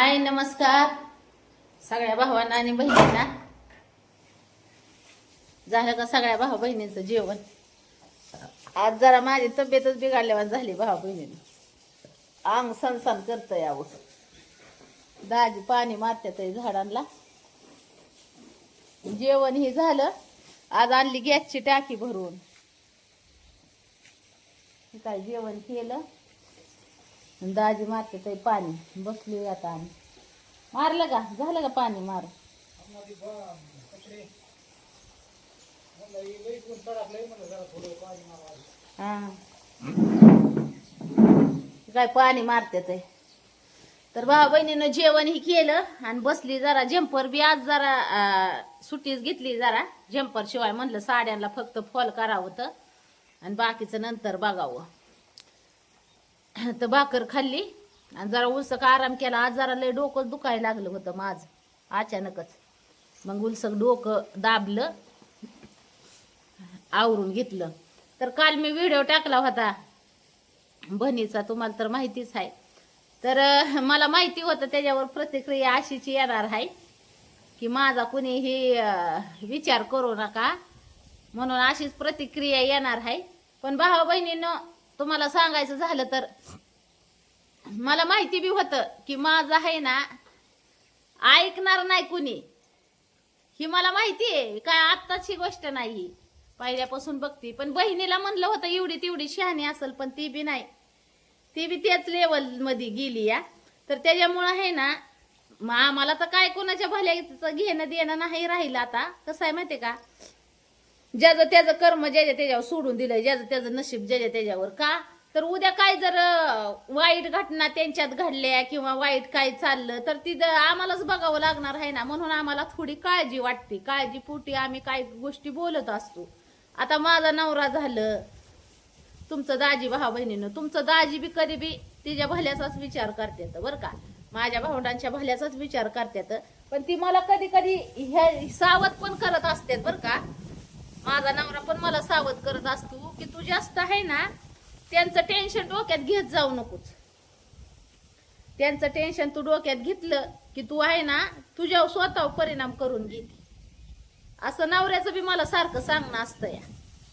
हाय नमस्कार सगळ्या भावांना आणि बहिणींना. झालं का सगळ्या भाऊ बहिणींचं जेवण? आज जरा माझी तब्येतच बिघडल्यावर झाली भाऊ बहिणीनं. अंग सनसन करत यावं. दाजी पाणी मारत्यात झाडांना. जेवण हे झालं. आज आणली गॅसची टाकी भरून. काय जेवण केलं. दाजी मारते पाणी. बसली आता आम्ही. मारलं का? झालं का पाणी मार? हा काय पाणी मारते ते. तर भाऊ बहिणीनं जेवण ही केलं आणि बसली जरा. जम्पर बी आज जरा सुट्टीच घेतली जरा. जम्पर शिवाय म्हणलं साड्यांना फक्त फॉल करावं होतं आणि बाकीचं नंतर बघावं. तर भाकर खाल्ली आणि जरा उलसक आराम केला. आज जरा लय डोकं दुखायला लागलं होतं माझं अचानकच. मग उलसक डोकं दाबलं, आवरून घेतलं. तर काल मी व्हिडिओ टाकला होता बहिणीचा, तुम्हाला तर माहितीच आहे. तर मला माहिती होतं त्याच्यावर प्रतिक्रिया अशीच येणार आहे की माझा कुणीही विचार करू नका म्हणून अशीच प्रतिक्रिया येणार आहे. पण भाऊ बहिणीनं तुम्हाला सांगायचं झालं तर मला माहिती बी होतं की माझं आहे ना ऐकणार नाही कुणी. ही मला माहिती आहे, काय आत्ताची गोष्ट नाही, पहिल्यापासून बघती. पण बहिणीला म्हणलं होतं एवढी तेवढी शहाणी असेल, पण ती बी नाही. ती बी त्याच लेवल मध्ये गेली या. तर त्याच्यामुळं आहे ना आम्हाला तर काय कोणाच्या भल्याचं घेणं देणं नाही राहिलं. आता कसं आहे माहितीये का, ज्याचं त्याचं कर्म ज्याच्या त्याच्यावर सोडून दिलंय, ज्याचं त्याचं नशीब ज्याच्या त्याच्यावर. का तर उद्या काय जर वाईट घटना त्यांच्यात घडल्या किंवा वाईट काय चाललं तर ती आम्हालाच बघावं लागणार आहे ना. म्हणून आम्हाला थोडी काळजी वाटते. काळजीपोटी आम्ही काय गोष्टी बोलत असतो. आता माझा नवरा झालं, तुमचं दाजी भाऊ बहिणीनं, तुमचं दाजी बी कधी बी तिच्या भल्याचाच विचार करतात बरं का. माझ्या भावंडांच्या भल्याचाच विचार करतात. पण ती मला कधी कधी सावध पण करत असतात बरं का. माझा नवरा पण मला सावध करत असतो की तू जास्त आहे ना त्यांचं टेन्शन डोक्यात घेत जाऊ नकोस. त्यांचं टेन्शन तू डोक्यात घेतलं की तू आहे ना तुझ्या स्वतःवर परिणाम करून घेते. असं नवऱ्याचं बी मला सारखं सांगणं असतं या.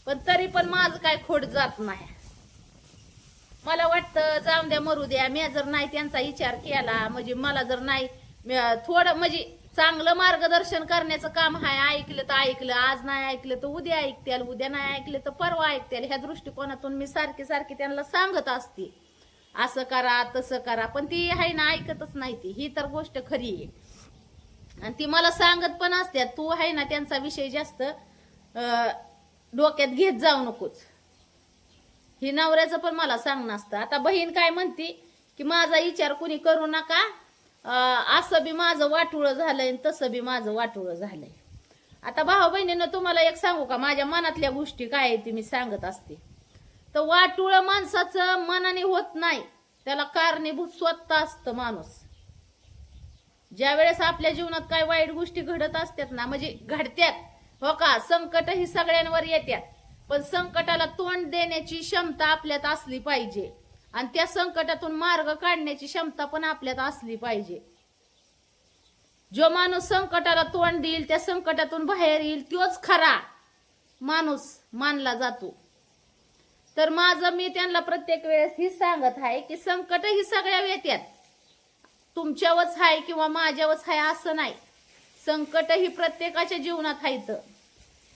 पण तरी पण माझं काय खोट जात नाही. मला वाटतं जाऊन द्या मरू द्या. मी जर नाही त्यांचा विचार केला म्हणजे मला जर नाही थोडं म्हणजे चांगलं मार्गदर्शन करण्याचं काम आहे. ऐकलं तर ऐकलं, आज नाही ऐकलं तर उद्या ऐकत्याल, उद्या नाही ऐकलं तर परवा ऐकत्याल. ह्या दृष्टिकोनातून मी सारखी सारखी त्यांना सांगत असते असं करा तसं करा. पण ती आहे ना ऐकतच नाही. ती ही तर गोष्ट खरी आहे. आणि ती मला सांगत पण असतात तू आहे ना त्यांचा विषय जास्त डोक्यात घेत जाऊ नकोच. ही नवऱ्याचं पण मला सांगणं असतं. आता बहीण काय म्हणते की माझा विचार कुणी करू नका, असं बी माझं वाटुळं झालंय तसं बी माझं वाटुळं झालंय. आता भाऊ बहिणीनं तुम्हाला एक सांगू का, माझ्या मनातल्या गोष्टी काय आहे ती मी सांगत असते. तर वाटुळं माणसाचं मनाने होत नाही, त्याला कारणीभूत स्वतः असतं माणूस. ज्या वेळेस आपल्या जीवनात काय वाईट गोष्टी घडत असतात ना, म्हणजे घडत्यात हो का, संकट ही सगळ्यांवर येतात. पण संकटाला तोंड देण्याची क्षमता आपल्यात असली पाहिजे आणि त्या संकटातून मार्ग काढण्याची क्षमता पण आपल्यात असली पाहिजे. जो माणूस संकटाला तोंड देईल, त्या संकटातून बाहेर येईल, तोच खरा माणूस मानला जातो. तर माझं मी त्यांना प्रत्येक वेळेस ही सांगत आहे की संकट ही सगळ्या येतात. तुमच्यावरच आहे किंवा माझ्यावरच आहे असं नाही. संकट ही प्रत्येकाच्या जीवनात आहेत.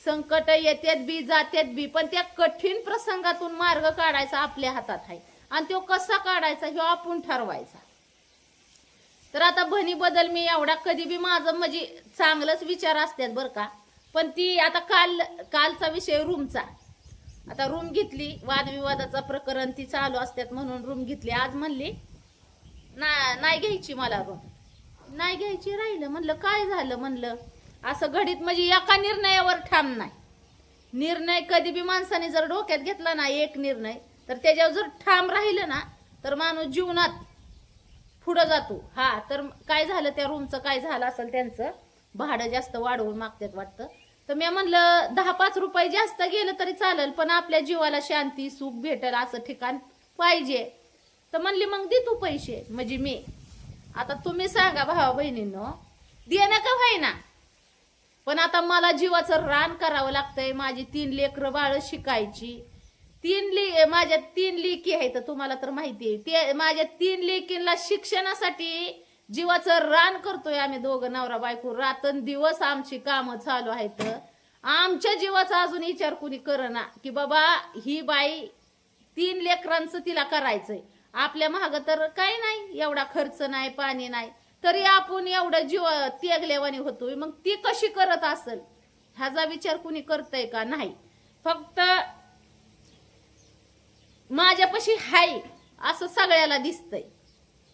संकट येतात बी जातात बी, पण त्या कठीण प्रसंगातून मार्ग काढायचा आपल्या हातात आहे आणि तो कसा काढायचा हे आपण ठरवायचा. तर आता बहिणीबद्दल मी एवढा कधी बी माझं म्हणजे चांगलंच विचार असतात बरं का. पण ती आता कालचा विषय रूमचा. आता रूम घेतली, वादविवादाचा प्रकरण ती चालू असतात म्हणून रूम घेतली. आज म्हणली नाही घ्यायची मला रूम, नाही घ्यायची राहिलं. म्हणलं काय झालं, म्हणलं असं घडीत म्हणजे एका निर्णयावर ठाम नाही. निर्णय कधी बी माणसाने जर डोक्यात घेतला ना एक निर्णय, तर त्याच्यावर जर ठाम राहिलं ना तर माणूस जीवनात पुढे जातो. हा तर काय झालं त्या रूमचं, काय झालं असेल त्यांचं भाडं जास्त वाढवून मागतात वाटतं. तर मी म्हणलं 10-5 रुपये जास्त गेलं तरी चालेल, पण आपल्या जीवाला शांती सुख भेटेल असं ठिकाण पाहिजे. तर म्हणली मग दे तू पैसे. म्हणजे मी आता तुम्ही सांगा भावा बहिणींनो, देणं का व्हायना, पण आता मला जीवाचं रान करावं लागतंय. माझी 3 लेकरं बाळ शिकायची. माझ्या 3 लेकी आहेत, तुम्हाला तर माहिती आहे. ते माझ्या 3 लेकींना शिक्षणासाठी जीवाचं रान करतोय आम्ही दोघं नवरा बायको. रात्रंदिवस आमची कामं चालू आहेत. आमच्या जीवाचा अजून विचार कुणी करना की बाबा ही बाई 3 लेकरांचं तिला करायचंय. आपल्या माग तर काही नाही, एवढा खर्च नाही, पाणी नाही, तरी आपण एवढं जीव त्यागलेवानी होतोय. मग ती कशी करत असेल ह्याचा विचार कुणी करतय का? नाही. फक्त माझ्यापाशी हाय असं सगळ्याला दिसतंय.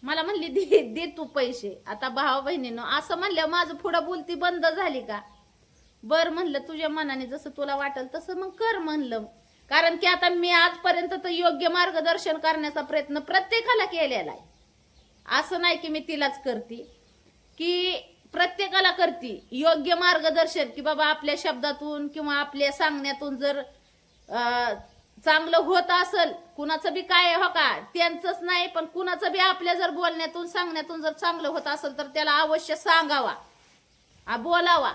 मला म्हणली दे तू पैसे. आता भावा बहिणीनं असं म्हणलं माझं पुढं बोलती बंद झाली का? बर म्हणलं, तुझ्या मनाने जसं तुला वाटेल तसं मग कर म्हणलं. कारण की आता मी आजपर्यंत तर योग्य मार्गदर्शन करण्याचा प्रयत्न प्रत्येकाला केलेला आहे. असं नाही की मी तिलाच करते, की प्रत्येकाला करते योग्य मार्गदर्शन. की बाबा आपल्या शब्दातून किंवा आपल्या सांगण्यातून जर चांगलं होत असेल, कुणाचं बी काय हो का त्यांचंच नाही, पण कुणाचं बी आपल्या जर बोलण्यातून सांगण्यातून जर चांगलं होत असेल तर त्याला अवश्य सांगावा, बोलावा.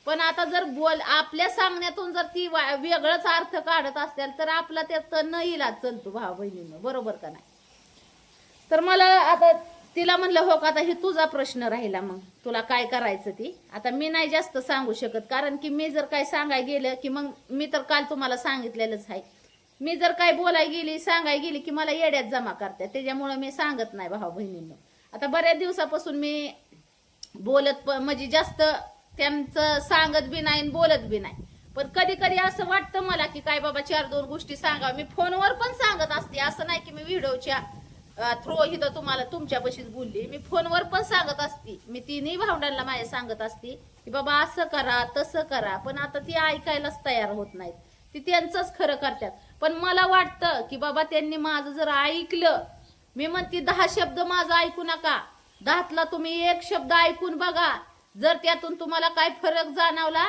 पण आता जर आपल्या सांगण्यातून जर ती वेगळाच अर्थ काढत असतील तर आपला त्यात न इलाज चलतो भावा बहिणीनं, बरोबर का नाही? तर मला आता तिला म्हणलं हो का आता हे तुझा प्रश्न राहिला, मग तुला काय करायचं ती. आता मी नाही जास्त सांगू शकत, कारण की मी जर काय सांगाय गेलं की मग मी तर काल तुम्हाला सांगितलेलंच आहे, मी जर काय बोलाय गेली सांगाय गेली की मला येड्यात जमा करते. त्याच्यामुळे मी सांगत नाही भावा बहिणींनो. आता बऱ्याच दिवसापासून मी बोलत म्हणजे जास्त त्यांचं सांगत बी नाही बोलत बी नाही. पण कधी कधी असं वाटतं मला की काय बाबा 4-2 गोष्टी सांगा. मी फोनवर पण सांगत असते, असं नाही की मी व्हिडिओच्या थ्रू इथं तुम्हाला तुमच्यापाशीच बोलली. मी फोनवर पण सांगत असते, मी 3ही भावंडांना माझ्या सांगत असते की बाबा असं करा तसं करा. पण आता ती ऐकायलाच तयार होत नाहीत, ती त्यांचंच खरं करतात. पण मला वाटतं की बाबा त्यांनी माझं जर ऐकलं, मी म्हणते 10 शब्द माझं ऐकू नका, 10तला तुम्ही 1 शब्द ऐकून बघा. जर त्यातून तुम्हाला काय फरक जाणवला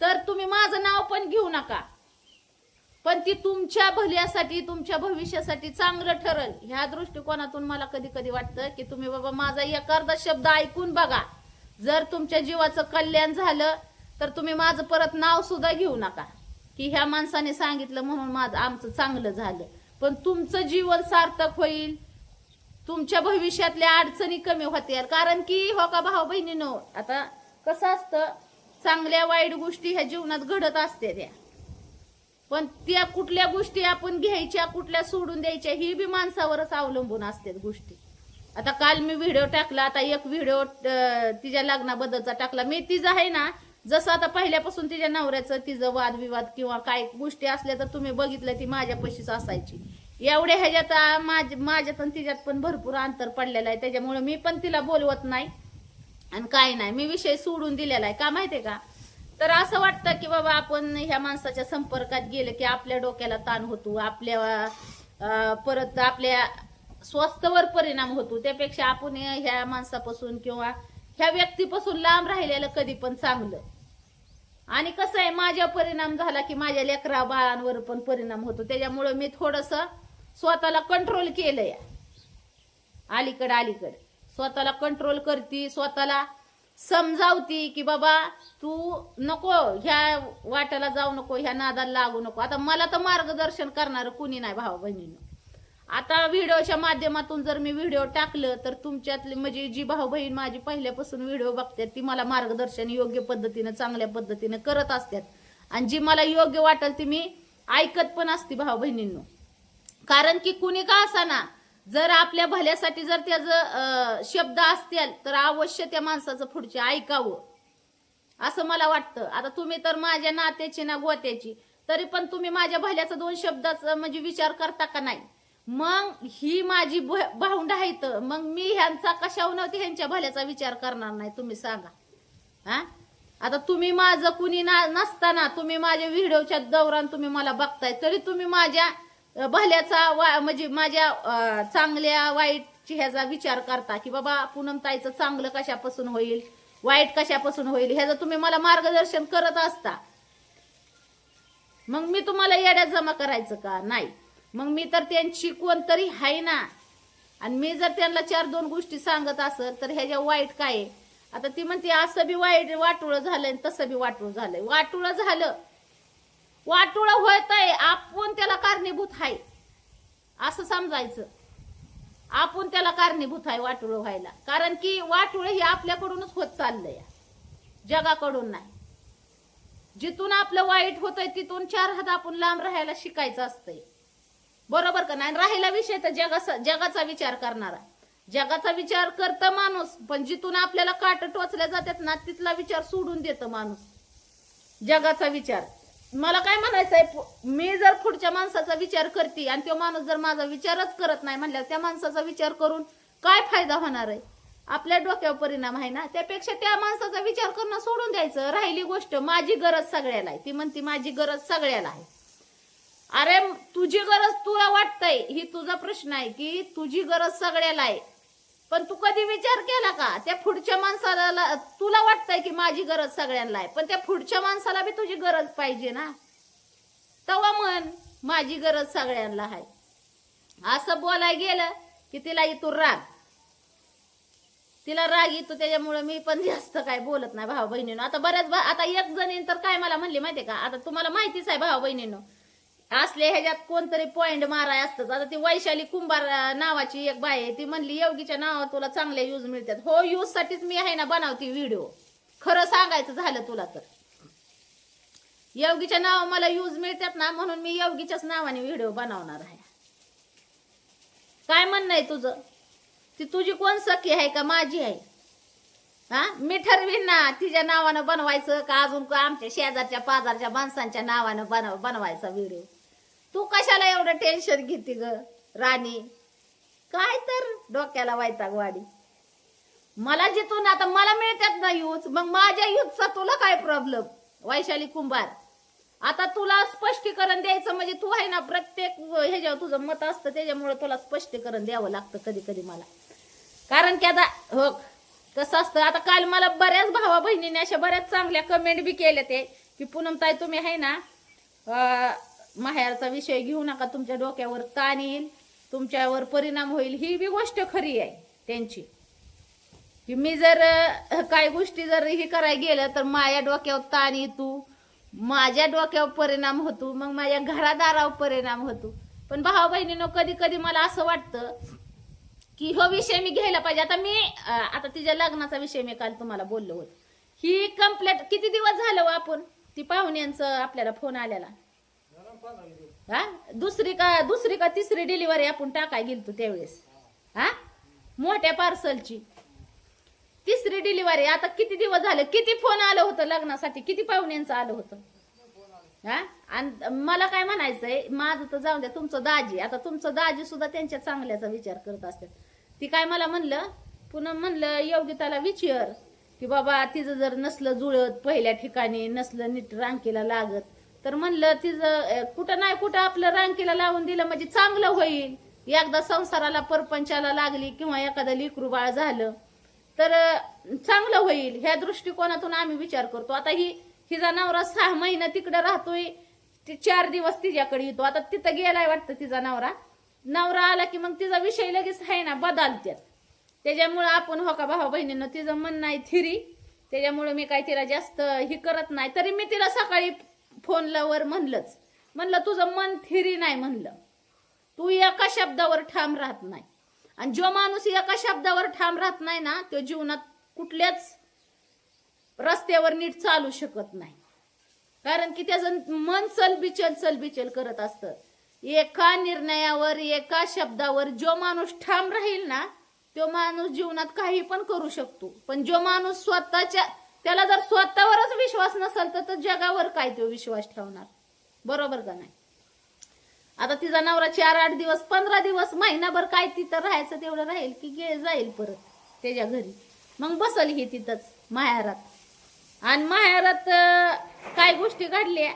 तर तुम्ही माझं नाव पण घेऊ नका, पण ती तुमच्या भल्यासाठी तुमच्या भविष्यासाठी चांगलं ठरल ह्या दृष्टिकोनातून मला कधी कधी वाटतं की तुम्ही बाबा माझा एखादा शब्द ऐकून बघा. जर तुमच्या जीवाचं कल्याण झालं तर तुम्ही माझं परत नाव सुद्धा घेऊ नका की ह्या माणसाने सांगितलं म्हणून आमचं चांगलं झालं. पण तुमचं जीवन सार्थक होईल, तुमच्या भविष्यातल्या अडचणी कमी होतील. कारण की हो का भाऊ बहिणीनो, आता कसं असतं, चांगल्या वाईट गोष्टी ह्या जीवनात घडत असते त्या, पण त्या कुठल्या गोष्टी आपण घ्यायच्या कुठल्या सोडून द्यायच्या ही बी माणसावरच अवलंबून असतात गोष्टी. आता काल मी व्हिडिओ टाकला, आता एक व्हिडिओ तिच्या लग्नाबद्दलचा टाकला मी. तिचं आहे ना, जसं आता पहिल्यापासून तिच्या नवऱ्याचं तिचं वादविवाद किंवा काय गोष्टी असल्या तर तुम्ही बघितलं ती माझ्यापाशीच असायची. एवढ्या ह्याच्यात माझ्यात आणि तिच्यात पण भरपूर अंतर पडलेलं आहे. त्याच्यामुळे मी पण तिला बोलवत नाही आणि काय नाही, मी विषय सोडून दिलेला आहे. का माहितीये का, तर असं वाटतं की बाबा आपण ह्या माणसाच्या संपर्कात गेले की आपल्या डोक्याला ताण होतो, आपल्या परत आपल्या स्वास्थ्यावर परिणाम होतो. त्यापेक्षा आपण ह्या माणसापासून किंवा ह्या व्यक्तीपासून लांब राहिलेलं कधी पण चांगलं. आणि कसं आहे, माझ्या परिणाम झाला की माझ्या लेकरा बाळांवर पण परिणाम होतो. त्याच्यामुळे मी थोडस स्वतःला कंट्रोल केलंय, अलीकडे स्वतःला कंट्रोल करती, स्वतःला समजावती की बाबा तू नको ह्या वाट्याला जाऊ नको, ह्या नादाला लागू नको. आता मला तर मार्गदर्शन करणार कुणी नाही भावा बहिणीनं. आता व्हिडिओच्या माध्यमातून जर मी व्हिडिओ टाकलं तर तुमच्यातली म्हणजे जी भाऊ बहीण माझी पहिल्यापासून व्हिडिओ बघतात ती मला मार्गदर्शन योग्य पद्धतीनं चांगल्या पद्धतीनं करत असतात. आणि जी मला योग्य वाटेल ती मी ऐकत पण असते भाऊ बहिणींनो. कारण की कुणी का असाना, जर आपल्या भल्यासाठी जर त्याचं शब्द असतील तर अवश्य त्या माणसाचं पुढचे ऐकावं असं मला वाटतं. आता तुम्ही तर माझ्या नात्याची ना गोत्याची, तरी पण तुम्ही माझ्या भल्याचा 2 शब्दाचा म्हणजे विचार करता का नाही? मग ही माझी भावंड आहेत, मग मी ह्यांचा कशावर नव्हती ह्यांच्या भल्याचा विचार करणार नाही? तुम्ही सांगा. हा, आता तुम्ही माझं कुणी नसताना तुम्ही माझ्या व्हिडिओच्या दौरान तुम्ही मला बघताय, तरी तुम्ही माझ्या भल्याचा म्हणजे माझ्या चांगल्या वाईट ह्याचा विचार करता की बाबा पूनमताईचं चांगलं कशापासून होईल, वाईट कशापासून होईल, ह्याचं तुम्ही मला मार्गदर्शन करत असता. मग मी तुम्हाला येड्यात जमा करायचं का? नाही. मग मी तर त्यांची कोणतरी आहे ना, आणि मी जर त्यांना 4-2 गोष्टी सांगत असेल तर ह्याच्या वाईट काय आहे. आता ती म्हणते असं बी वाईट वाटोळं झालंय तसं बी वाटोळं झालंय. वाटोळं झालं, वाटोळं होत आहे, आपण त्याला कारणीभूत आहे असं समजायचं. आपण त्याला कारणीभूत आहे वाटोळं व्हायला. कारण की वाटोळं हे आपल्याकडूनच होत चाललंय, जगाकडून नाही. जिथून आपलं वाईट होतंय तिथून 4 हात आपण लांब राहायला शिकायचं असतंय. बरोबर का नाही. राहिला विषय तर जगाचा विचार करणारा. जगाचा विचार करतं माणूस, पण जिथून आपल्याला काट टोचल्या जातात ना तिथला विचार सोडून देतं माणूस. जगाचा विचार. मला काय म्हणायचंय, मी जर पुढच्या माणसाचा विचार करते आणि तो माणूस जर माझा विचारच करत नाही म्हणल्यावर त्या माणसाचा विचार करून काय फायदा होणार आहे. आपल्या डोक्यावर परिणाम आहे ना. त्यापेक्षा त्या माणसाचा विचार करणं सोडून द्यायचं. राहिली गोष्ट माझी गरज सगळ्याला आहे. ती म्हणते माझी गरज सगळ्याला आहे. अरे तुझी गरज तुला वाटतंय ही तुझा प्रश्न आहे की तुझी गरज सगळ्याला आहे, पण तू कधी विचार केला का त्या पुढच्या माणसाला. तुला वाटतंय की माझी गरज सगळ्यांना आहे, पण त्या पुढच्या माणसाला बी तुझी गरज पाहिजे ना. तवा म्हण माझी गरज सगळ्यांना आहे. असं बोलाय गेलं की तिला इथून राग, तिला राग येतो. त्याच्यामुळे मी पण जास्त काय बोलत नाही भाऊ बहिणीनं. आता बऱ्याच आता एक जणी तर काय मला म्हणली माहितीये का, आता तुम्हाला माहितीच आहे भाऊ बहिणीनं असले ह्याच्यात कोणतरी पॉइंट माराय असतं. आता ती वैशाली कुंभार नावाची एक बाई आहे, ती म्हणली योगीच्या नावावर तुला चांगले यूज मिळतात. हो, यूज साठीच मी आहे ना बनवती व्हिडिओ. खरं सांगायचं झालं तुला तर योगीच्या नावावर मला यूज मिळतात ना, म्हणून मी योगीच्याच नावाने व्हिडिओ बनवणार आहे. काय म्हणणं आहे तुझं? ती तुझी कोण सखी आहे का माझी आहे? हा, मी ठरवीन ना तिच्या नावानं बनवायचं का अजून आमच्या शेजारच्या पाजारच्या माणसांच्या नावानं बनवायचा व्हिडिओ. तू कशाला एवढं टेन्शन घेते ग राणी? काय तर डोक्याला वैतागवाडी. मला जिथून आता मला मिळतात ना यूज, मग माझ्या यूजचा तुला काय प्रॉब्लेम? वैशाली कुंभार, आता तुला स्पष्टीकरण द्यायचं म्हणजे तू आहे ना प्रत्येक ह्याच्यावर तुझं मत असतं, त्याच्यामुळे तुला स्पष्टीकरण द्यावं लागतं कधी कधी मला. कारण की आता हो कसं असतं, आता काल मला बऱ्याच भावा बहिणीने अशा बऱ्याच चांगल्या कमेंट बी केल्या ते की पूनमताई तुम्ही आहे ना माहेरचा विषय घेऊ नका, तुमच्या डोक्यावर ताण येईल, तुमच्यावर परिणाम होईल. ही बी गोष्ट खरी आहे त्यांची की मी जर काही गोष्टी जर ही करायला गेलं तर माझ्या डोक्यावर ताण येतो, माझ्या डोक्यावर परिणाम होतो, मग माझ्या घरादारावर परिणाम होतो. पण भावा बहिणीनं कधी कधी मला असं वाटतं की हो विषय मी घ्यायला पाहिजे. आता तिच्या लग्नाचा विषय मी काल तुम्हाला बोललो होतो. ही कंप्लेंट किती दिवस झालं आपण ती पाहुण्यांचं आपल्याला फोन आलेला, हा दुसरी का तिसरी डिलिव्हरी आपण टाकाय गेलतो त्यावेळेस, हा मोठ्या पार्सलची तिसरी डिलिव्हरी. आता किती दिवस झाले, किती फोन आलं होतं लग्नासाठी, किती पाहुण्यांचं आलं होतं. हा, आणि मला काय म्हणायचंय, माझं तर जाऊन द्या, तुमचं दाजी, आता तुमचं दाजी सुद्धा त्यांच्या चांगल्याचा विचार करत असतात. ती काय मला म्हणलं, पुन्हा म्हणलं योगिताला विचार की बाबा तिचं जर नसलं जुळत, पहिल्या ठिकाणी नसलं नीट रांकीला लागत, तर म्हणलं तिचं कुठं नाही कुठं आपलं रांकीला लावून दिलं म्हणजे चांगलं होईल. एकदा संसाराला परपंचाला लागली किंवा एखादं लेकरू बाळ झालं तर चांगलं होईल, ह्या दृष्टिकोनातून आम्ही विचार करतो. आता हिचा नवरा 6 महिने तिकडे राहतोय, 4 दिवस तिच्याकडे येतो. आता तिथं गेलाय वाटतं तिचा नवरा आला की मग तिचा विषय लगेच आहे ना बदलतात. त्याच्यामुळे आपण हो का भावा बहिणीनं तिचं म्हणणं आहे थिरी, त्याच्यामुळे मी काही तिला जास्त ही करत नाही. तरी मी तिला सकाळी फोनवर म्हणलं तुझं मन थिरी नाही, म्हणलं तू एका शब्दावर ठाम राहत नाही. आणि जो माणूस एका शब्दावर ठाम राहत नाही ना, तो जीवनात कुठल्याच रस्त्यावर नीट चालू शकत नाही. कारण की त्याचं मन चलबिचल करत असतं. एका निर्णयावर, एका शब्दावर जो माणूस ठाम राहील ना, तो माणूस जीवनात काही पण करू शकतो. पण जो माणूस त्याला जर स्वतःवरच विश्वास नसेल तर जगावर काय तो विश्वास ठेवणार? बरोबर का नाही? आता तिचा नवरा 4-8 दिवस, 15 दिवस, महिनाभर काय तिथं राहायचं तेवढं राहील की जाईल परत त्याच्या घरी. मग बसल ही तिथंच माहेरात. आणि माहेरात काय गोष्टी घडल्या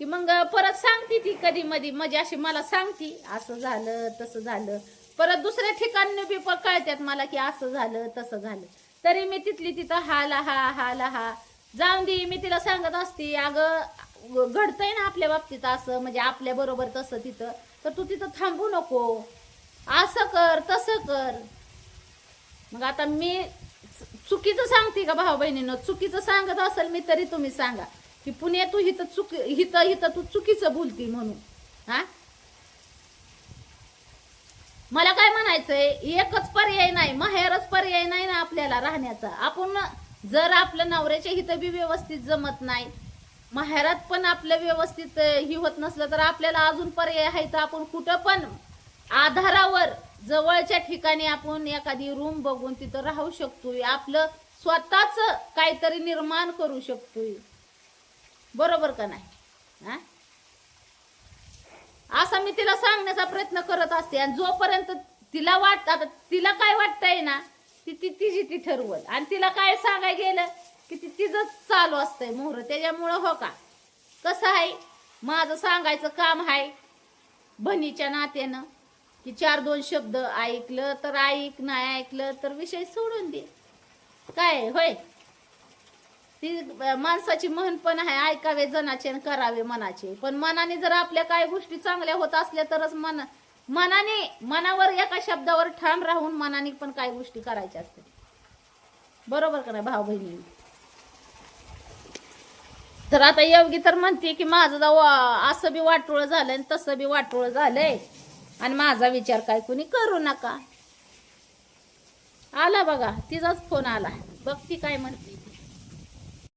की मग परत सांगती ती कधी मधी, म्हणजे अशी मला सांगती असं झालं तसं झालं. परत दुसऱ्या ठिकाणी बी कळतात मला की असं झालं तसं झालं. तरी मी तिथं हा जाऊन दे. मी तिला सांगत असते, अगं घडतंय ना आपल्या बाबतीत असं, म्हणजे आपल्या बरोबर तसं तिथं, तर तू तिथं थांबू नको. असं कर तसं कर. मग आता मी चुकीचं सांगते का भाऊ बहिणीनं? चुकीचं सांगत असेल मी तरी तुम्ही सांगा की पुणे तू हिथं तू चुकीचं बोलती म्हणून. हा, मला काय म्हणायचंय, एकच पर्याय नाही, माहेरच पर्याय नाही ना आपल्याला राहण्याचा. आपण जर आपलं नवऱ्याच्या हिथं बी व्यवस्थित जमत नाही, माहेरात पण आपलं व्यवस्थित ही होत नसलं तर आपल्याला अजून पर्याय आहे. तर आपण कुठं पण आधारावर जवळच्या ठिकाणी आपण एखादी रूम बघून तिथं राहू शकतोय, आपलं स्वतःच काहीतरी निर्माण करू शकतोय. बरोबर का नाही? हा, असं मी तिला सांगण्याचा प्रयत्न करत असते. आणि जोपर्यंत तिला आता तिला काय वाटतंय ना ती ठरवल. आणि तिला काय सांगायला गेलं की तिचं चालू असतंय मोहर. त्याच्यामुळं हो का, कसं आहे, माझं सांगायचं काम आहे बहिणीच्या नात्यानं की 4-2 शब्द ऐकलं तर ऐक, नाही ऐकलं तर विषय सोडून दे. काय होय, ती माणसाची म्हण पण आहे, ऐकावे जनाचे आणि करावे मनाचे. पण मनाने जर आपल्या काय गोष्टी चांगल्या होत असल्या तरच मनावर एका शब्दावर ठाम राहून मनाने पण काय गोष्टी करायच्या असतात. बरोबर का नाही भाऊ बहिणी? तर आता योगी तर म्हणते की माझं असं बी वाटोळ झालंय आणि तसं बी वाटोळ झालंय आणि माझा विचार काय कुणी करू नका. आला बघा, तिचाच फोन आला, बघ ती काय म्हणते.